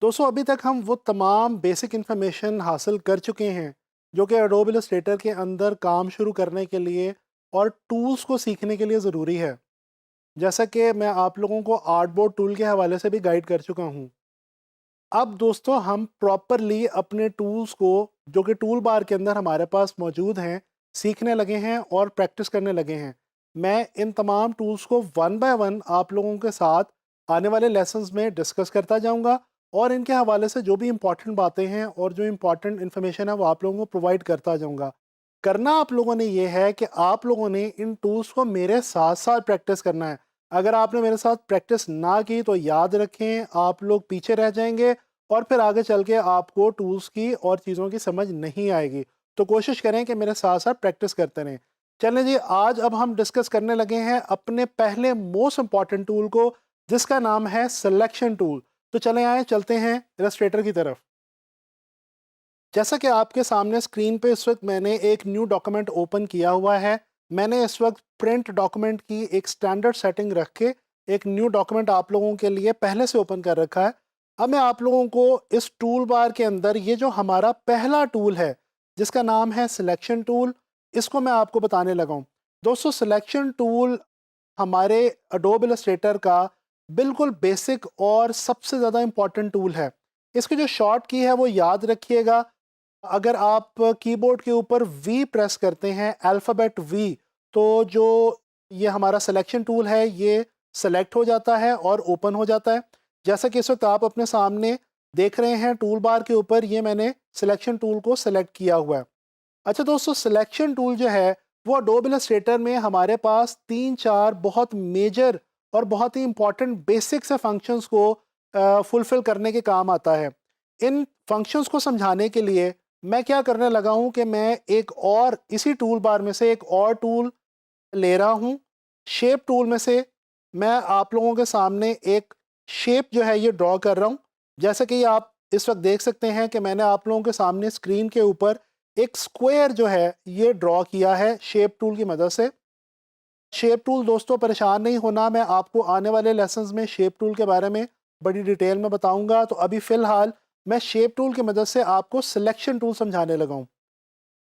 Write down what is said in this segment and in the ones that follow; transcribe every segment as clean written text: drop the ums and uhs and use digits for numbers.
दोस्तों अभी तक हम वो तमाम बेसिक इन्फॉर्मेशन हासिल कर चुके हैं जो कि एडोब इलस्ट्रेटर के अंदर काम शुरू करने के लिए और टूल्स को सीखने के लिए ज़रूरी है। जैसा कि मैं आप लोगों को आर्टबोर्ड टूल के हवाले से भी गाइड कर चुका हूँ। अब दोस्तों हम प्रॉपरली अपने टूल्स को जो कि टूल बार के अंदर हमारे पास मौजूद हैं सीखने लगे हैं और प्रैक्टिस करने लगे हैं। मैं इन तमाम टूल्स को वन बाय वन आप लोगों के साथ आने वाले लेसन्स में डिस्कस करता जाऊंगा और इनके हवाले से जो भी इंपॉर्टेंट बातें हैं और जो इंपॉर्टेंट इन्फॉर्मेशन है वो आप लोगों को प्रोवाइड करता जाऊंगा। करना आप लोगों ने ये है कि आप लोगों ने इन टूल्स को मेरे साथ साथ प्रैक्टिस करना है। अगर आपने मेरे साथ प्रैक्टिस ना की तो याद रखें आप लोग पीछे रह जाएंगे और फिर आगे चल के आपको टूल्स की और चीज़ों की समझ नहीं आएगी। तो कोशिश करें कि मेरे साथ साथ प्रैक्टिस करते रहें। चलें जी, आज अब हम डिस्कस करने लगे हैं अपने पहले मोस्ट इंपॉर्टेंट टूल को, जिसका नाम है सिलेक्शन टूल। तो चलें आए चलते हैं इलस्ट्रेटर की तरफ। जैसा कि आपके सामने स्क्रीन पे इस वक्त मैंने एक न्यू डॉक्यूमेंट ओपन किया हुआ है। मैंने इस वक्त प्रिंट डॉक्यूमेंट की एक स्टैंडर्ड सेटिंग रख के एक न्यू डॉक्यूमेंट आप लोगों के लिए पहले से ओपन कर रखा है। अब मैं आप लोगों को इस टूल बार के अंदर ये जो हमारा पहला टूल है जिसका नाम है सिलेक्शन टूल, इसको मैं आपको बताने लगा हूँ। दोस्तों सिलेक्शन टूल हमारे अडोब इलस्ट्रेटर का बिल्कुल बेसिक और सबसे ज़्यादा इम्पॉर्टेंट टूल है। इसकी जो शॉर्ट की है वो याद रखिएगा। अगर आप कीबोर्ड के ऊपर वी प्रेस करते हैं, अल्फ़ाबेट वी, तो जो ये हमारा सिलेक्शन टूल है ये सेलेक्ट हो जाता है और ओपन हो जाता है। जैसा कि इस वक्त आप अपने सामने देख रहे हैं टूल बार के ऊपर ये मैंने सिलेक्शन टूल को सेलेक्ट किया हुआ है। अच्छा दोस्तों, सिलेक्शन टूल जो है वो अडोब इलस्ट्रेटर में हमारे पास 3-4 बहुत मेजर और बहुत ही इंपॉर्टेंट बेसिक से फंक्शंस को फुलफिल करने के काम आता है। इन फंक्शंस को समझाने के लिए मैं क्या करने लगा हूं कि मैं एक और इसी टूल बार में से एक और टूल ले रहा हूं। शेप टूल में से मैं आप लोगों के सामने एक शेप जो है ये ड्रॉ कर रहा हूं। जैसे कि आप इस वक्त देख सकते हैं कि मैंने आप लोगों के सामने स्क्रीन के ऊपर एक स्क्वायर जो है ये ड्रॉ किया है शेप टूल की मदद से। शेप टूल दोस्तों परेशान नहीं होना, मैं आपको आने वाले लेसन्स में शेप टूल के बारे में बड़ी डिटेल में बताऊंगा। तो अभी फ़िलहाल मैं शेप टूल की मदद से आपको सिलेक्शन टूल समझाने लगा हूँ।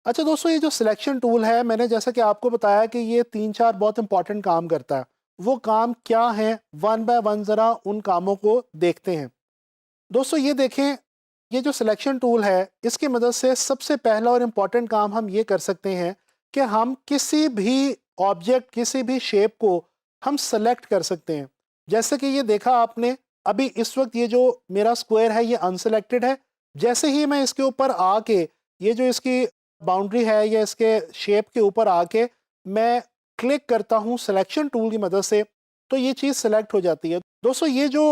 अच्छा दोस्तों, ये जो सिलेक्शन टूल है मैंने जैसा कि आपको बताया कि ये 3-4 बहुत इंपॉर्टेंट काम करता है। वो काम क्या हैं, वन बाय वन ज़रा उन कामों को देखते हैं। दोस्तों ये देखें, ये जो सिलेक्शन टूल है इसकी मदद से सबसे पहला और इम्पॉर्टेंट काम हम ये कर सकते हैं कि हम किसी भी ऑब्जेक्ट, किसी भी शेप को हम सेलेक्ट कर सकते हैं। जैसे कि ये देखा आपने, अभी इस वक्त ये जो मेरा स्क्वायर है ये अनसेलेक्टेड है। जैसे ही मैं इसके ऊपर आके ये जो इसकी बाउंड्री है या इसके शेप के ऊपर आके मैं क्लिक करता हूँ सिलेक्शन टूल की मदद से, तो ये चीज़ सेलेक्ट हो जाती है। दोस्तों ये जो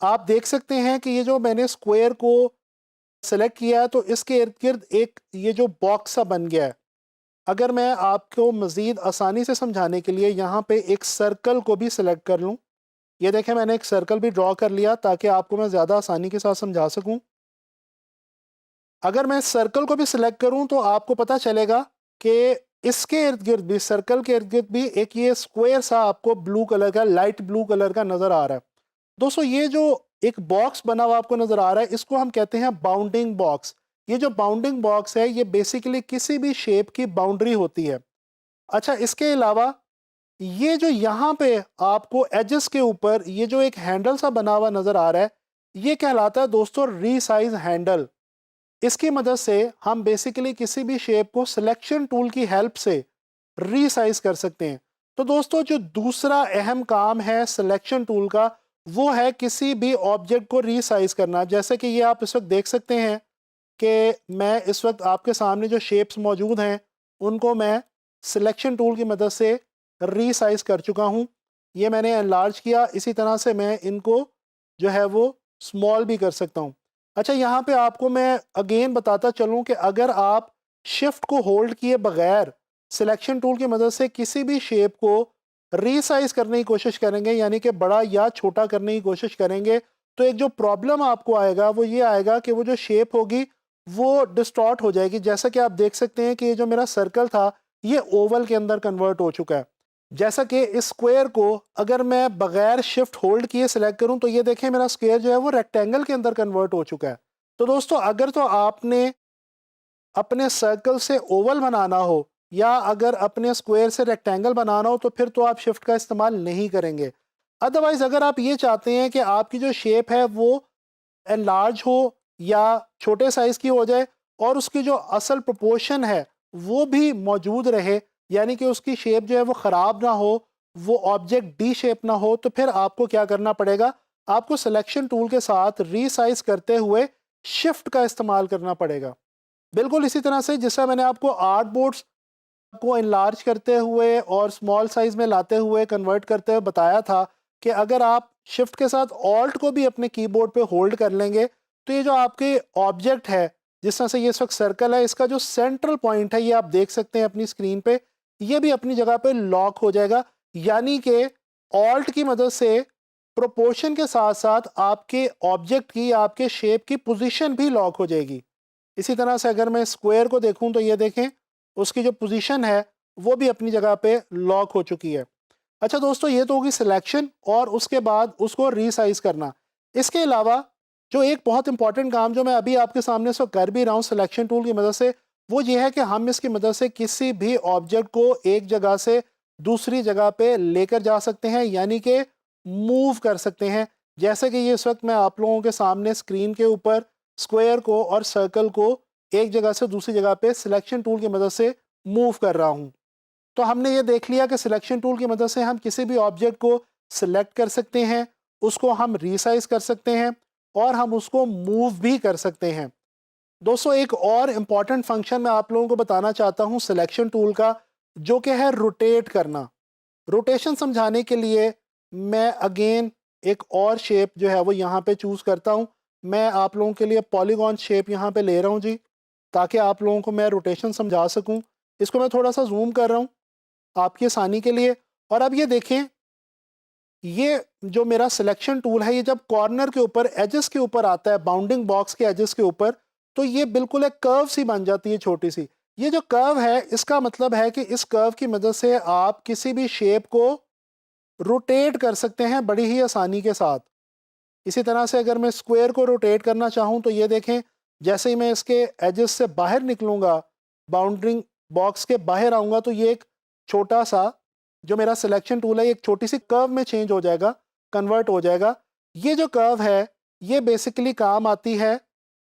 आप देख सकते हैं कि ये जो मैंने स्क्वायर को सेलेक्ट किया है तो इसके इर्द गिर्द एक ये जो बॉक्स सा बन गया है। अगर मैं आपको मज़ीद आसानी से समझाने के लिए यहाँ पे एक सर्कल को भी सिलेक्ट कर लूँ, ये देखें मैंने एक सर्कल भी ड्रॉ कर लिया ताकि आपको मैं ज़्यादा आसानी के साथ समझा सकूँ। अगर मैं सर्कल को भी सिलेक्ट करूँ तो आपको पता चलेगा कि इसके इर्द गिर्द भी, सर्कल के इर्द गिर्द भी एक ये स्क्वायर सा आपको ब्लू कलर का, लाइट ब्लू कलर का नज़र आ रहा है। दोस्तों ये जो एक बॉक्स बना हुआ आपको नजर आ रहा है इसको हम कहते हैं बाउंडिंग बॉक्स। ये जो बाउंडिंग बॉक्स है ये बेसिकली किसी भी शेप की बाउंड्री होती है। अच्छा, इसके अलावा ये जो यहाँ पे आपको एजेस के ऊपर ये जो एक हैंडल सा बना हुआ नजर आ रहा है ये कहलाता है दोस्तों रीसाइज हैंडल। इसकी मदद से हम बेसिकली किसी भी शेप को सिलेक्शन टूल की हेल्प से रीसाइज कर सकते हैं। तो दोस्तों जो दूसरा अहम काम है सिलेक्शन टूल का वो है किसी भी ऑब्जेक्ट को रीसाइज करना। जैसे कि ये आप इस वक्त देख सकते हैं कि मैं इस वक्त आपके सामने जो शेप्स मौजूद हैं उनको मैं सिलेक्शन टूल की मदद से रीसाइज कर चुका हूँ। ये मैंने एनलार्ज किया, इसी तरह से मैं इनको जो है वो स्मॉल भी कर सकता हूँ। अच्छा, यहाँ पे आपको मैं अगेन बताता चलूँ कि अगर आप शिफ्ट को होल्ड किए बगैर सिलेक्शन टूल की मदद से किसी भी शेप को रीसाइज करने की कोशिश करेंगे, यानी कि बड़ा या छोटा करने की कोशिश करेंगे, तो एक जो प्रॉब्लम आपको आएगा वो ये आएगा कि वो जो शेप होगी वो डिस्टॉर्ट हो जाएगी। जैसा कि आप देख सकते हैं कि ये जो मेरा सर्कल था ये ओवल के अंदर कन्वर्ट हो चुका है। जैसा कि इस स्क्वायर को अगर मैं बगैर शिफ्ट होल्ड किए सिलेक्ट करूं तो ये देखें मेरा स्क्वायर जो है वो रेक्टेंगल के अंदर कन्वर्ट हो चुका है। तो दोस्तों अगर तो आपने अपने सर्कल से ओवल बनाना हो या अगर अपने स्क्वायर से रेक्टेंगल बनाना हो तो फिर तो आप शिफ्ट का इस्तेमाल नहीं करेंगे। अदरवाइज अगर आप ये चाहते हैं कि आपकी जो शेप है वो एनलार्ज हो या छोटे साइज की हो जाए और उसकी जो असल प्रोपोर्शन है वो भी मौजूद रहे, यानी कि उसकी शेप जो है वो ख़राब ना हो, वो ऑब्जेक्ट डी शेप ना हो, तो फिर आपको क्या करना पड़ेगा, आपको सिलेक्शन टूल के साथ रीसाइज करते हुए शिफ्ट का इस्तेमाल करना पड़ेगा। बिल्कुल इसी तरह से जिस तरह मैंने आपको आर्ट बोर्ड्स को इनलार्ज करते हुए और स्मॉल साइज में लाते हुए कन्वर्ट करते हुए बताया था कि अगर आप शिफ्ट के साथ ऑल्ट को भी अपने कीबोर्ड पे होल्ड कर लेंगे तो ये जो आपके ऑब्जेक्ट है, जिस तरह से ये इस वक्त सर्कल है, इसका जो सेंट्रल पॉइंट है ये आप देख सकते हैं अपनी स्क्रीन पे, ये भी अपनी जगह पे लॉक हो जाएगा। यानी कि ऑल्ट की मदद से प्रोपोर्शन के साथ साथ आपके ऑब्जेक्ट की, आपके शेप की पोजीशन भी लॉक हो जाएगी। इसी तरह से अगर मैं स्क्वायर को देखूं तो ये देखें उसकी जो पोजीशन है वो भी अपनी जगह पे लॉक हो चुकी है। अच्छा दोस्तों, ये तो होगी सिलेक्शन और उसके बाद उसको रीसाइज करना। इसके अलावा जो एक बहुत इंपॉर्टेंट काम जो मैं अभी आपके सामने इसको कर भी रहा हूँ सिलेक्शन टूल की मदद से, वो ये है कि हम इसकी मदद से किसी भी ऑब्जेक्ट को एक जगह से दूसरी जगह पे लेकर जा सकते हैं, यानी कि मूव कर सकते हैं। जैसे कि ये इस वक्त मैं आप लोगों के सामने स्क्रीन के ऊपर स्क्वायर को और सर्कल को एक जगह से दूसरी जगह पे सिलेक्शन टूल की मदद से मूव कर रहा हूँ। तो हमने ये देख लिया कि सिलेक्शन टूल की मदद से हम किसी भी ऑब्जेक्ट को सिलेक्ट कर सकते हैं, उसको हम रीसाइज कर सकते हैं और हम उसको मूव भी कर सकते हैं। दोस्तों एक और इम्पॉर्टेंट फंक्शन मैं आप लोगों को बताना चाहता हूँ सिलेक्शन टूल का, जो कि है रोटेट करना। रोटेशन समझाने के लिए मैं अगेन एक और शेप जो है वो यहाँ पे चूज़ करता हूँ। मैं आप लोगों के लिए पॉलीगॉन शेप यहाँ पे ले रहा हूँ जी, ताकि आप लोगों को मैं रोटेशन समझा सकूँ। इसको मैं थोड़ा सा जूम कर रहा हूँ आपकी आसानी के लिए। और अब ये देखें, ये जो मेरा सिलेक्शन टूल है ये जब कॉर्नर के ऊपर एजेस के ऊपर आता है, बाउंडिंग बॉक्स के एजेस के ऊपर, तो ये बिल्कुल एक कर्व सी बन जाती है छोटी सी। ये जो कर्व है इसका मतलब है कि इस कर्व की मदद से आप किसी भी शेप को रोटेट कर सकते हैं बड़ी ही आसानी के साथ। इसी तरह से अगर मैं स्क्वायर को रोटेट करना चाहूँ तो ये देखें, जैसे ही मैं इसके एजेस से बाहर निकलूँगा, बाउंड्रिंग बॉक्स के बाहर आऊँगा, तो ये एक छोटा सा जो मेरा सिलेक्शन टूल है एक छोटी सी कर्व में चेंज हो जाएगा, कन्वर्ट हो जाएगा। ये जो कर्व है ये बेसिकली काम आती है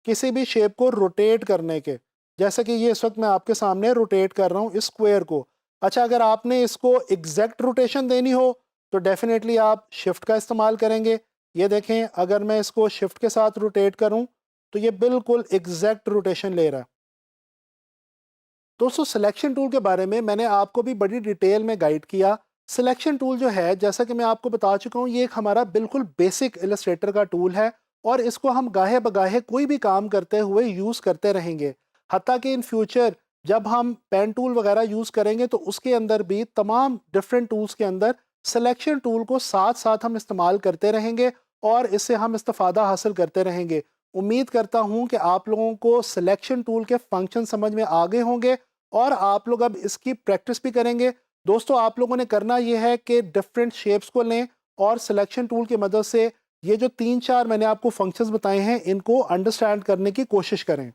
किसी भी शेप को रोटेट करने के, जैसे कि ये इस वक्त मैं आपके सामने रोटेट कर रहा हूँ इस स्क्वायर को। अच्छा, अगर आपने इसको एग्जैक्ट रोटेशन देनी हो तो डेफिनेटली आप शिफ्ट का इस्तेमाल करेंगे। ये देखें, अगर मैं इसको शिफ्ट के साथ रोटेट करूं तो ये बिल्कुल एग्जैक्ट रोटेशन ले रहा है। दोस्तों सिलेक्शन टूल के बारे में मैंने आपको भी बड़ी डिटेल में गाइड किया। सिलेक्शन टूल जो है, जैसा कि मैं आपको बता चुका हूँ, ये एक हमारा बिल्कुल बेसिक इलस्ट्रेटर का टूल है और इसको हम गाहे बगाहे कोई भी काम करते हुए यूज़ करते रहेंगे। हत्ता कि इन फ्यूचर जब हम पेन टूल वगैरह यूज़ करेंगे तो उसके अंदर भी तमाम डिफरेंट टूल्स के अंदर सिलेक्शन टूल को साथ साथ हम इस्तेमाल करते रहेंगे और इससे हम इस्तेफादा हासिल करते रहेंगे। उम्मीद करता हूँ कि आप लोगों को सिलेक्शन टूल के फंक्शन समझ में आ गए होंगे और आप लोग अब इसकी प्रैक्टिस भी करेंगे। दोस्तों आप लोगों ने करना यह है कि डिफरेंट शेप्स को लें और सिलेक्शन टूल की मदद से ये जो 3-4 मैंने आपको फंक्शंस बताए हैं इनको अंडरस्टैंड करने की कोशिश करें।